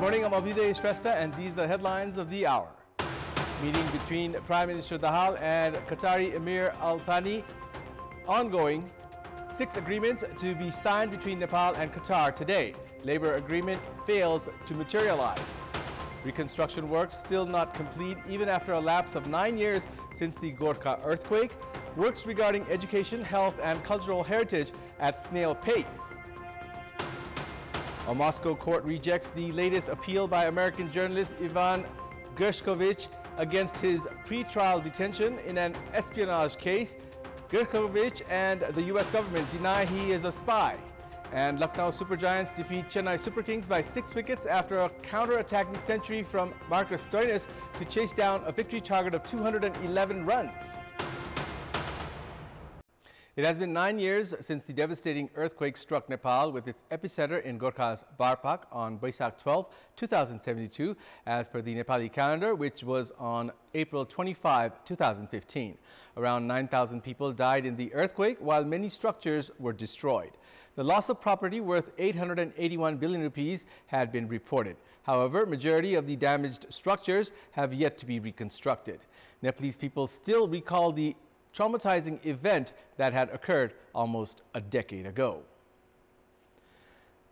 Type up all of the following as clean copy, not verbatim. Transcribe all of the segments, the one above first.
morning, I'm Abheudaya Shrestha, and these are the headlines of the hour. Meeting between Prime Minister Dahal and Qatari Emir Al Thani ongoing. 6 agreements to be signed between Nepal and Qatar today. Labor agreement fails to materialize. Reconstruction works still not complete even after a lapse of 9 years since the Gorkha earthquake. Works regarding education, health and cultural heritage at snail pace. A Moscow court rejects the latest appeal by American journalist Ivan Gershkovich against his pre-trial detention in an espionage case. Gershkovich and the U.S. government deny he is a spy. And Lucknow Super Giants defeat Chennai Super Kings by 6 wickets after a counter-attacking century from Marcus Stoinis to chase down a victory target of 211 runs. It has been 9 years since the devastating earthquake struck Nepal, with its epicenter in Gorkha's Barpak on Baisakh 12, 2072, as per the Nepali calendar, which was on April 25, 2015. Around 9,000 people died in the earthquake, while many structures were destroyed. The loss of property worth 881 billion rupees had been reported. However, majority of the damaged structures have yet to be reconstructed. Nepalese people still recall the traumatizing event that had occurred almost a decade ago.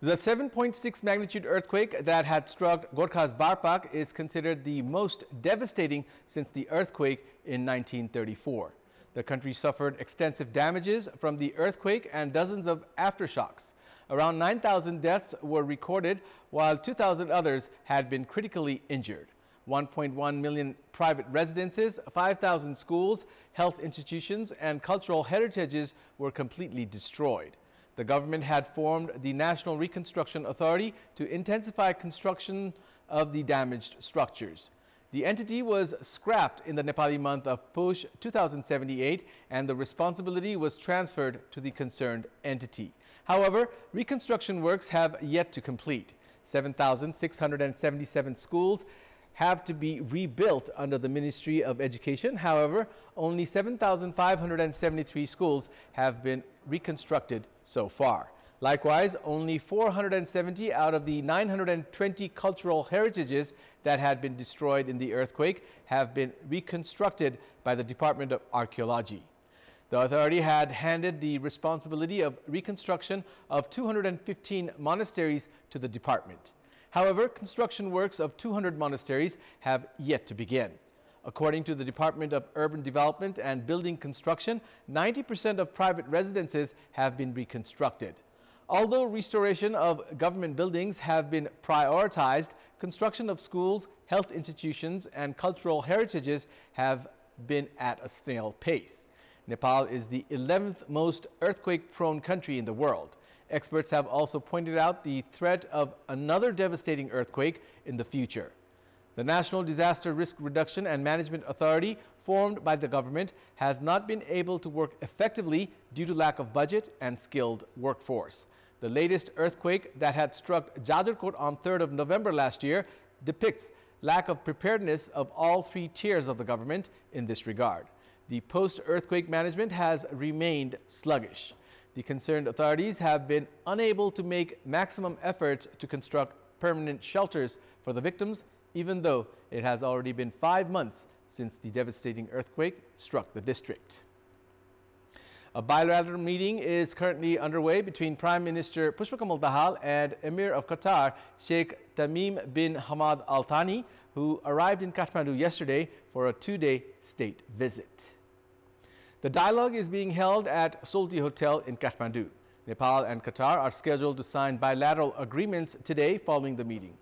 The 7.6 magnitude earthquake that had struck Gorkha's Barpak is considered the most devastating since the earthquake in 1934. The country suffered extensive damages from the earthquake and dozens of aftershocks. Around 9,000 deaths were recorded, while 2,000 others had been critically injured. 1.1 million private residences, 5,000 schools, health institutions, and cultural heritages were completely destroyed. The government had formed the National Reconstruction Authority to intensify construction of the damaged structures. The entity was scrapped in the Nepali month of Posh 2078, and the responsibility was transferred to the concerned entity. However, reconstruction works have yet to complete. 7,677 schools have to be rebuilt under the Ministry of Education. However, only 7,573 schools have been reconstructed so far. Likewise, only 470 out of the 920 cultural heritages that had been destroyed in the earthquake have been reconstructed by the Department of Archaeology. The authority had handed the responsibility of reconstruction of 215 monasteries to the department. However, construction works of 200 monasteries have yet to begin. According to the Department of Urban Development and Building Construction, 90% of private residences have been reconstructed. Although restoration of government buildings have been prioritized, construction of schools, health institutions, and cultural heritages have been at a snail pace. Nepal is the 11th most earthquake-prone country in the world. Experts have also pointed out the threat of another devastating earthquake in the future. The National Disaster Risk Reduction and Management Authority, formed by the government, has not been able to work effectively due to lack of budget and skilled workforce. The latest earthquake that had struck Jajarkot on 3rd of November last year depicts lack of preparedness of all 3 tiers of the government in this regard. The post-earthquake management has remained sluggish. The concerned authorities have been unable to make maximum efforts to construct permanent shelters for the victims, even though it has already been 5 months since the devastating earthquake struck the district. A bilateral meeting is currently underway between Prime Minister Pushpakamal Dahal and Emir of Qatar, Sheikh Tamim bin Hamad Al Thani, who arrived in Kathmandu yesterday for a 2-day state visit. The dialogue is being held at Solti Hotel in Kathmandu. Nepal and Qatar are scheduled to sign bilateral agreements today following the meeting.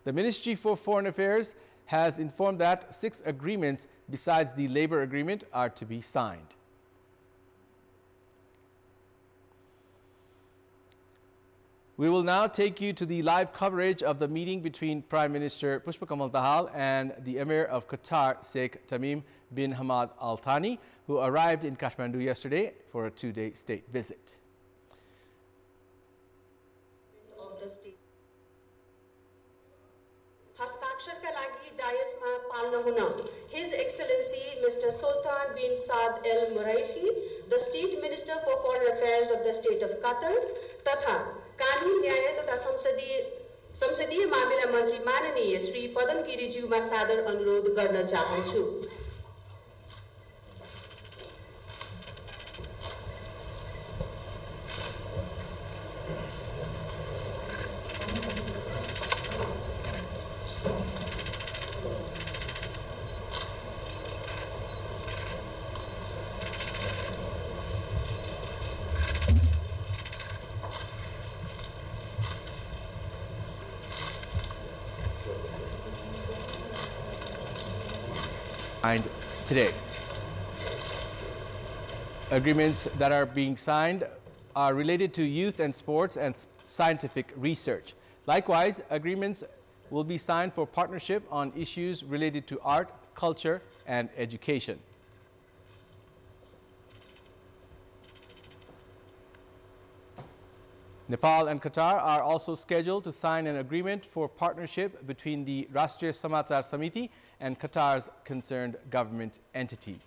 The Ministry for Foreign Affairs has informed that 6 agreements besides the labor agreement are to be signed. We will now take you to the live coverage of the meeting between Prime Minister Pushpakamal Dahal and the Emir of Qatar, Sheikh Tamim bin Hamad Al Thani, who arrived in Kathmandu yesterday for a 2-day state visit. Of the state. हस्ताक्षरका लागि डायसमा पाल्न हुन His Excellency Mr. Sultan bin Saad Al Muraihi, the State Minister for Foreign Affairs of the State of Qatar, तथा कानून न्याय तथा संसदीय संसदीय मामिला मन्त्री माननीय श्री पदम गिरिज्यूमा सादर अनुरोध गर्न चाहन्छु। Today. Agreements that are being signed are related to youth and sports and scientific research. Likewise, agreements will be signed for partnership on issues related to art, culture, and education. Nepal and Qatar are also scheduled to sign an agreement for partnership between the Rashtriya Samachar Samiti and Qatar's concerned government entity.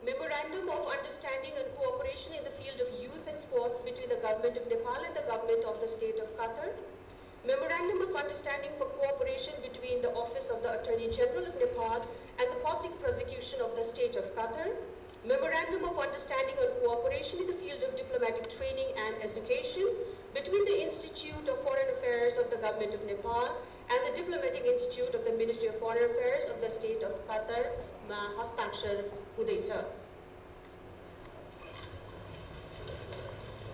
Memorandum of Understanding and Cooperation in the field of youth and sports between the Government of Nepal and the Government of the State of Qatar. Memorandum of Understanding for Cooperation between the Office of the Attorney General of Nepal and the Public Prosecution of the State of Qatar. Memorandum of Understanding on Cooperation in the field of diplomatic training and education between the Institute of Foreign Affairs of the Government of Nepal and the Diplomatic Institute of the Ministry of Foreign Affairs of the State of Qatar मा हस्ताक्षर हुँदैछ।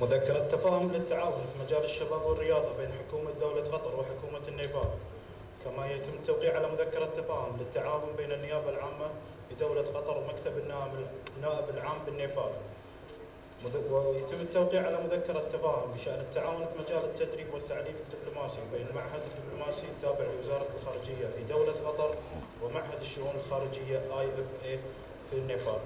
مذكرة تفاهم للتعاون في مجال الشباب والرياضة بين حكومة دولة قطر وحكومة النيبال، كما يتم التوقيع على مذكرة تفاهم للتعاون بين النيابة العامة بدولة قطر ومكتب النائب العام بالنيبال، ويتم التوقيع على مذكرة تفاهم بشأن التعاون في مجال التدريب والتعليم الدبلوماسي بين المعهد الدبلوماسي التابع لوزارة الخارجية في دولة قطر ومعهد الشؤون الخارجية IFA في النيبال.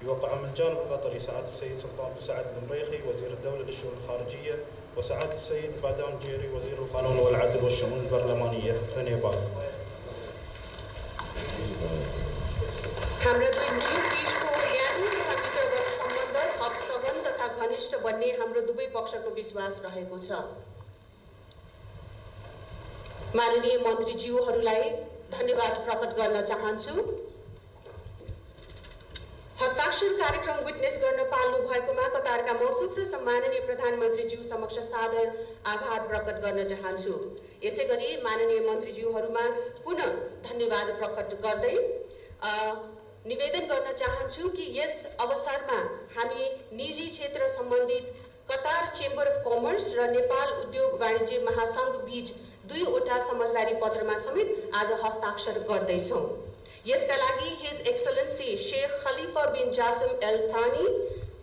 يوقع من الجانب القطري سعادة السيد سلطان بن سعد المريخي وزير الدولة للشؤون الخارجية وسعادة السيد بادان جيري وزير القانون والعدل والشؤون البرلمانية لنيبال. हाम्रो दुई मुलुक बीचको न्याय तथा मित्रवत सम्बन्ध थप सघन तथा घनिष्ठ बन्ने हाम्रो दुवै पक्षको विश्वास रहेको छ। माननीय मन्त्रीज्यूहरूलाई धन्यवाद प्रकट गर्न चाहन्छु। हस्ताक्षर कार्यक्रम विटनेस गर्न पाल्नु भएकोमा कतारका मौसुफ र सम्माननीय प्रधानमन्त्रीज्यू समक्ष सादर आभार प्रकट गर्न चाहन्छु। यसैगरी माननीय मन्त्रीज्यूहरूमा पुनः धन्यवाद प्रकट गर्दै निवेदन गर्न चाहन्छु कि यस अवसरमा हामी निजी क्षेत्र सम्बन्धित कतार चेम्बर अफ कमर्स र नेपाल उद्योग वाणिज्य महासंघ बीच दुईवटा समझदारी पत्रमा समेत आज हस्ताक्षर गर्दैछौँ। यसका लागि हिज एक्सलेन्सी शेख खलिफा बिन जासिम एल थानी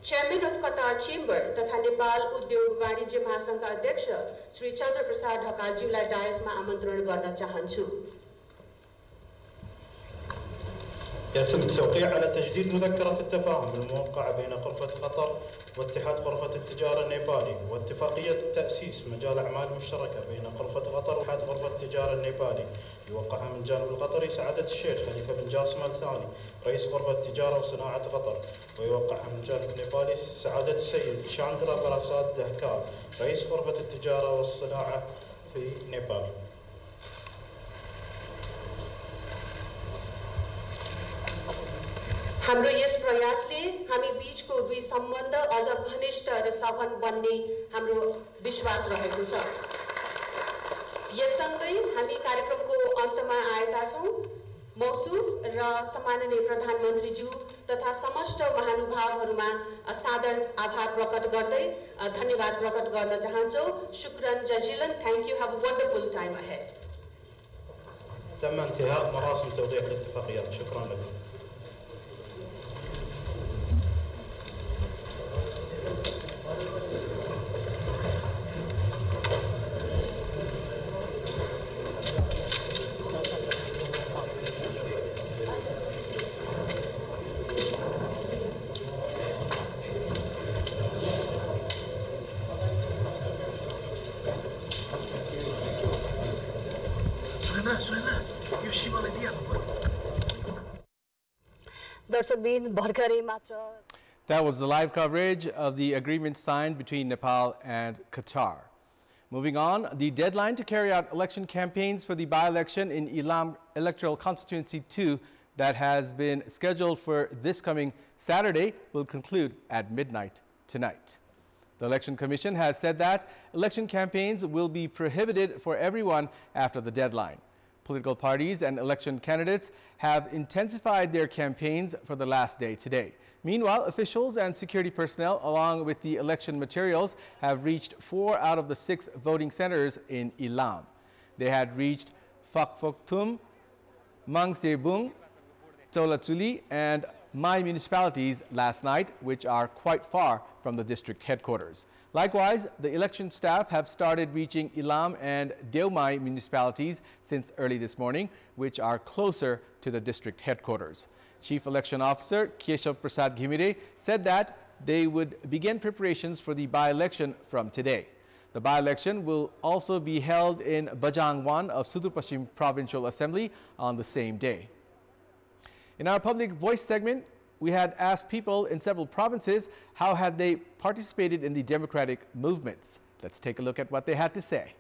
चेयरमैन अफ कतार चेम्बर तथा नेपाल उद्योग वाणिज्य महासंघका अध्यक्ष श्री चन्द्र प्रसाद ढकालज्यूलाई डायसमा आमन्त्रण गर्न चाहन्छु। يتم التوقيع على تجديد مذكرة التفاهم الموقعة بين غرفة قطر واتحاد غرفة التجارة النيبالي واتفاقية تأسيس مجال أعمال مشتركة بين غرفة قطر واتحاد غرفة التجارة النيبالي يوقعها من الجانب القطري سعادة الشيخ خليفة بن جاسم الثاني رئيس غرفة التجارة وصناعة قطر، ويوقعها من الجانب النيبالي سعادة السيد شاندرا براسات دهكال رئيس غرفة التجارة والصناعة في نيبال. हाम्रो यस प्रयासले हामी बीचको दुई सम्बन्ध अझ घनिष्ठ र सघन बन्ने हाम्रो विश्वास रहेको छ। यससँगै हामी कार्यक्रमको अन्तमा आएका छौँ। मौसुफ र सम्माननीय प्रधानमन्त्रीज्यू तथा समस्त महानुभावहरूमा सादर आभार प्रकट गर्दै धन्यवाद प्रकट गर्न चाहन्छौँ। शुक्रन जजिलन। Thank you. Have a wonderful time ahead. تم انتهاء مراسم توضيح الاتفاقيات. شكرا لكم. That was the live coverage of the agreement signed between Nepal and Qatar. Moving on, the deadline to carry out election campaigns for the by-election in Ilam Electoral Constituency 2 that has been scheduled for this coming Saturday will conclude at midnight tonight. The Election Commission has said that election campaigns will be prohibited for everyone after the deadline. Political parties and election candidates have intensified their campaigns for the last day today. Meanwhile, officials and security personnel, along with the election materials, have reached 4 out of the 6 voting centers in Ilam. They had reached Fakfoktum, Mangsebung, Tolachuli, and Mai municipalities last night, which are quite far from the district headquarters. Likewise, the election staff have started reaching Ilam and Deomai municipalities since early this morning, which are closer to the district headquarters. Chief Election Officer Keshav Prasad Ghimire said that they would begin preparations for the by-election from today. The by-election will also be held in Bajangwan of Sudur Pashchim Provincial Assembly on the same day. In our public voice segment, we had asked people in several provinces how had they participated in the democratic movements. Let's take a look at what they had to say.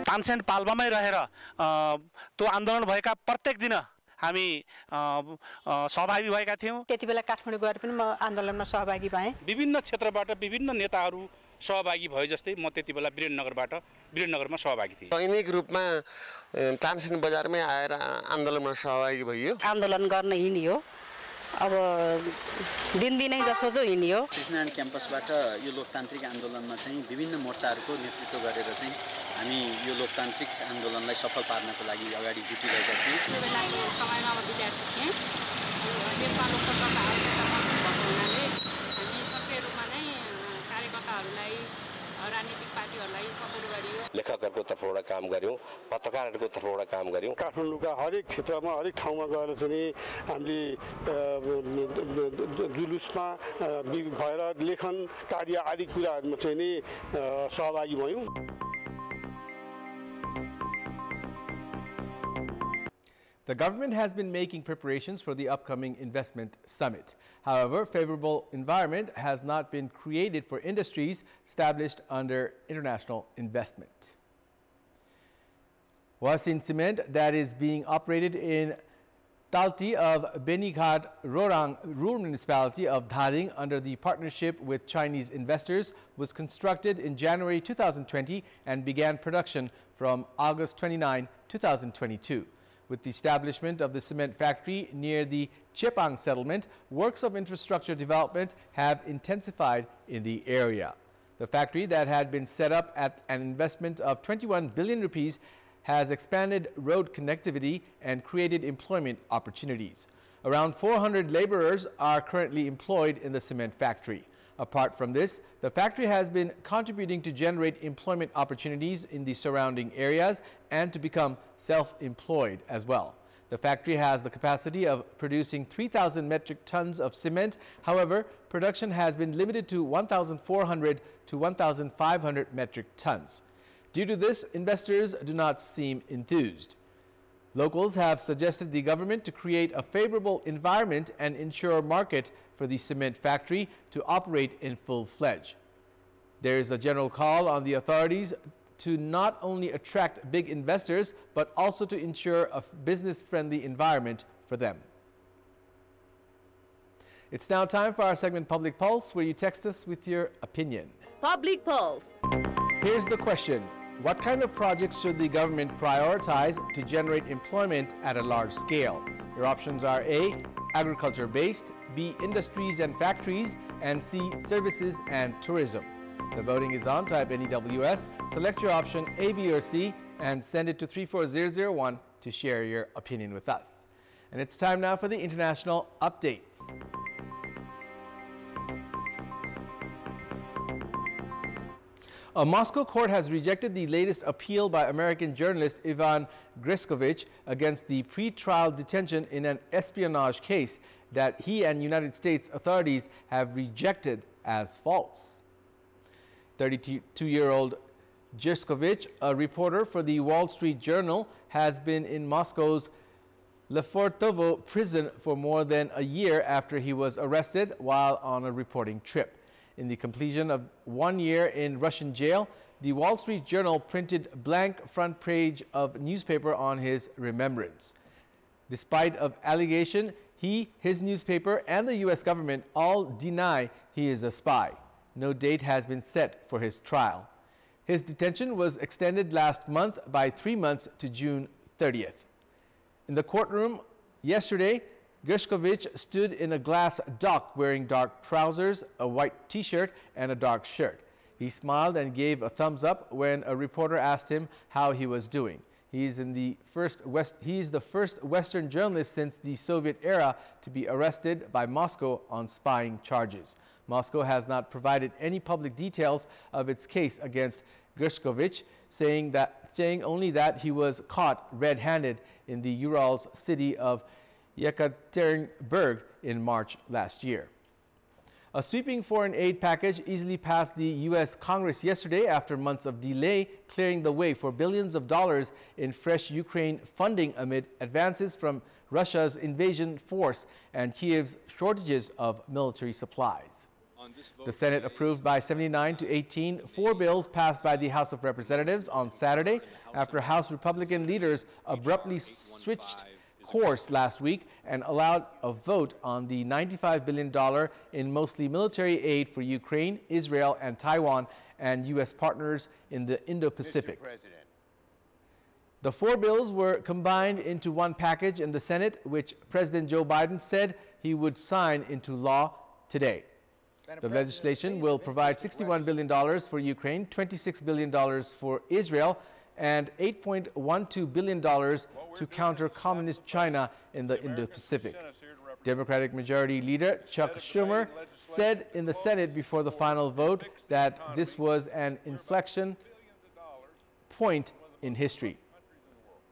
Tansen पाल्पामै रहेर त्यो आन्दोलन भएका प्रत्येक दिन हामी सहभागी भएका थियौं। त्यतिबेला काठमाडौँ गएर पनि म आन्दोलनमा सहभागी भएँ। विभिन्न क्षेत्रबाट विभिन्न नेताहरू सहभागी भए जस्तै म त्यतिबेला वीरेन्द्रनगरमा सहभागी थिएँ। दैनिक रूपमा तानसेन बजारमै आएर आन्दोलनमा सहभागी भइयो। आन्दोलन गर्न हिँडियो। अब दिनदिनै जसो जो हिँडियो। कृष्णनारायण क्याम्पसबाट यो लोकतान्त्रिक आन्दोलनमा चाहिँ विभिन्न मोर्चाहरूको नेतृत्व गरेर चाहिँ हामी यो लोकतान्त्रिक आन्दोलनलाई सफल पार्नको लागि अगाडि जुटिरहेका थियौँ। त्यो बेलाको समयमा म विद्यार्थी थिएँ। देशमा लोकतन्त्रको आवश्यकता महसुस भएको हुनाले हामी सक्रिय रूपमा नै कार्यकर्ताहरूलाई राजनीतिक पार्टीहरूलाई सपोर्ट गरियो। लेखकहरूको तर्फबाट काम गर्यौं, पत्रकारहरूको तर्फबाट काम गर्यौं। काठमाडौँका हरेक क्षेत्रमा हरेक ठाउँमा गएर चाहिँ हामीले जुलुसमा भएर लेखन कार्य आदि कुराहरुमा चाहिँ नि सहभागी भयौं। The government has been making preparations for the upcoming investment summit. However, favorable environment has not been created for industries established under international investment. Wasin Cement that is being operated in Talti of Benighat Rorang Rural Municipality of Dharing under the partnership with Chinese investors was constructed in January 2020 and began production from August 29, 2022. With the establishment of the cement factory near the Chepang settlement, works of infrastructure development have intensified in the area. The factory that had been set up at an investment of 21 billion rupees has expanded road connectivity and created employment opportunities. Around 400 laborers are currently employed in the cement factory. Apart from this, the factory has been contributing to generate employment opportunities in the surrounding areas and to become self-employed as well. The factory has the capacity of producing 3,000 metric tons of cement. However, production has been limited to 1,400 to 1,500 metric tons. Due to this, investors do not seem enthused. Locals have suggested the government to create a favorable environment and ensure market for the cement factory to operate in full-fledged. There is a general call on the authorities to not only attract big investors, but also to ensure a business-friendly environment for them. It's now time for our segment Public Pulse, where you text us with your opinion. Public Pulse. Here's the question. What kind of projects should the government prioritize to generate employment at a large scale? Your options are A, agriculture-based, B, industries and factories, and C, services and tourism. The voting is on. Type NEWS, select your option A, B, or C, and send it to 34001 to share your opinion with us. And it's time now for the international updates. A Moscow court has rejected the latest appeal by American journalist Ivan Greskovich against the pre-trial detention in an espionage case that he and United States authorities have rejected as false. 32-year-old Gershkovich, a reporter for the Wall Street Journal, has been in Moscow's Lefortovo prison for more than a year after he was arrested while on a reporting trip. In the completion of 1 year in Russian jail, the Wall Street Journal printed blank front page of newspaper on his remembrance. Despite of allegation, his newspaper and the U.S. government all deny he is a spy. No date has been set for his trial. His detention was extended last month by 3 months to June 30th. In the courtroom yesterday, Gershkovich stood in a glass dock wearing dark trousers, a white t-shirt, and a dark shirt. He smiled and gave a thumbs up when a reporter asked him how he was doing. He is the first Western journalist since the Soviet era to be arrested by Moscow on spying charges. Moscow has not provided any public details of its case against Gershkovich, saying only that he was caught red-handed in the Urals city of Yekaterinburg in March last year. A sweeping foreign aid package easily passed the U.S. Congress yesterday after months of delay, clearing the way for billions of dollars in fresh Ukraine funding amid advances from Russia's invasion force and Kiev's shortages of military supplies. The Senate approved by 79 to 18 4 bills passed by the House of Representatives on Saturday after House Republican leaders abruptly switched course last week and allowed a vote on the $95 billion in mostly military aid for Ukraine, Israel, and Taiwan and U.S. partners in the Indo-Pacific. The 4 bills were combined into one package in the Senate, which President Joe Biden said he would sign into law today. The legislation will provide $61 billion for Ukraine, $26 billion for Israel, and $8.12 billion to counter communist China in the Indo-Pacific. Democratic Majority Leader Chuck Schumer said in the Senate before the final vote that this was an inflection point in history.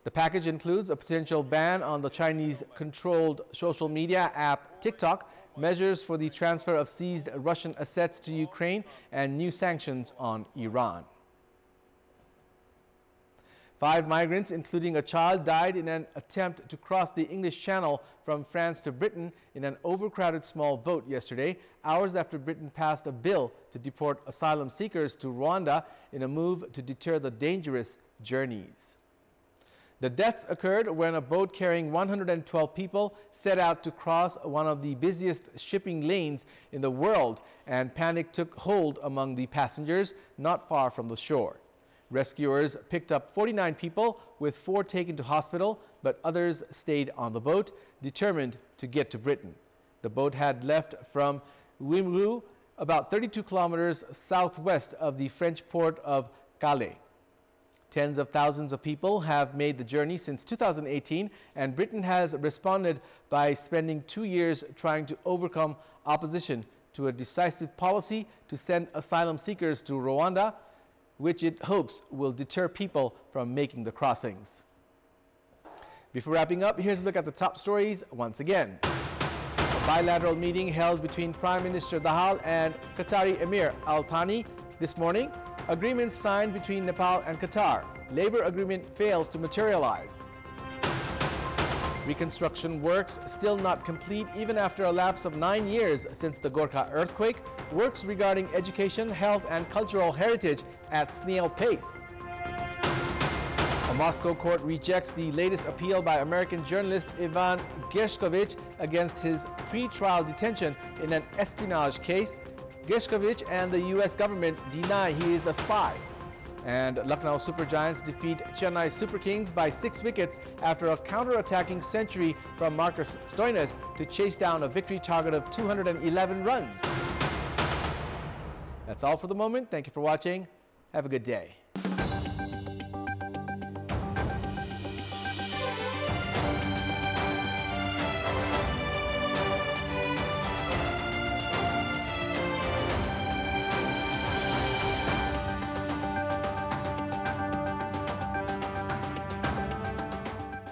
The package includes a potential ban on the Chinese-controlled social media app TikTok, measures for the transfer of seized Russian assets to Ukraine, and new sanctions on Iran. 5 migrants, including a child, died in an attempt to cross the English Channel from France to Britain in an overcrowded small boat yesterday, hours after Britain passed a bill to deport asylum seekers to Rwanda in a move to deter the dangerous journeys. The deaths occurred when a boat carrying 112 people set out to cross one of the busiest shipping lanes in the world, and panic took hold among the passengers not far from the shore. Rescuers picked up 49 people, with 4 taken to hospital, but others stayed on the boat, determined to get to Britain. The boat had left from Wimereux, about 32 kilometers southwest of the French port of Calais. Tens of thousands of people have made the journey since 2018, and Britain has responded by spending 2 years trying to overcome opposition to a decisive policy to send asylum seekers to Rwanda, which it hopes will deter people from making the crossings. Before wrapping up, here's a look at the top stories once again. A bilateral meeting held between Prime Minister Dahal and Qatari Emir Al Thani this morning. Agreement signed between Nepal and Qatar. Labor agreement fails to materialize. Reconstruction works still not complete even after a lapse of 9 years since the Gorkha earthquake. Works regarding education, health, and cultural heritage at snail pace. A Moscow court rejects the latest appeal by American journalist Ivan Gershkovich against his pre-trial detention in an espionage case. Gershkovich and the U.S. government deny he is a spy. And Lucknow Super Giants defeat Chennai Super Kings by 6 wickets after a counter-attacking century from Marcus Stoinis to chase down a victory target of 211 runs. That's all for the moment. Thank you for watching. Have a good day.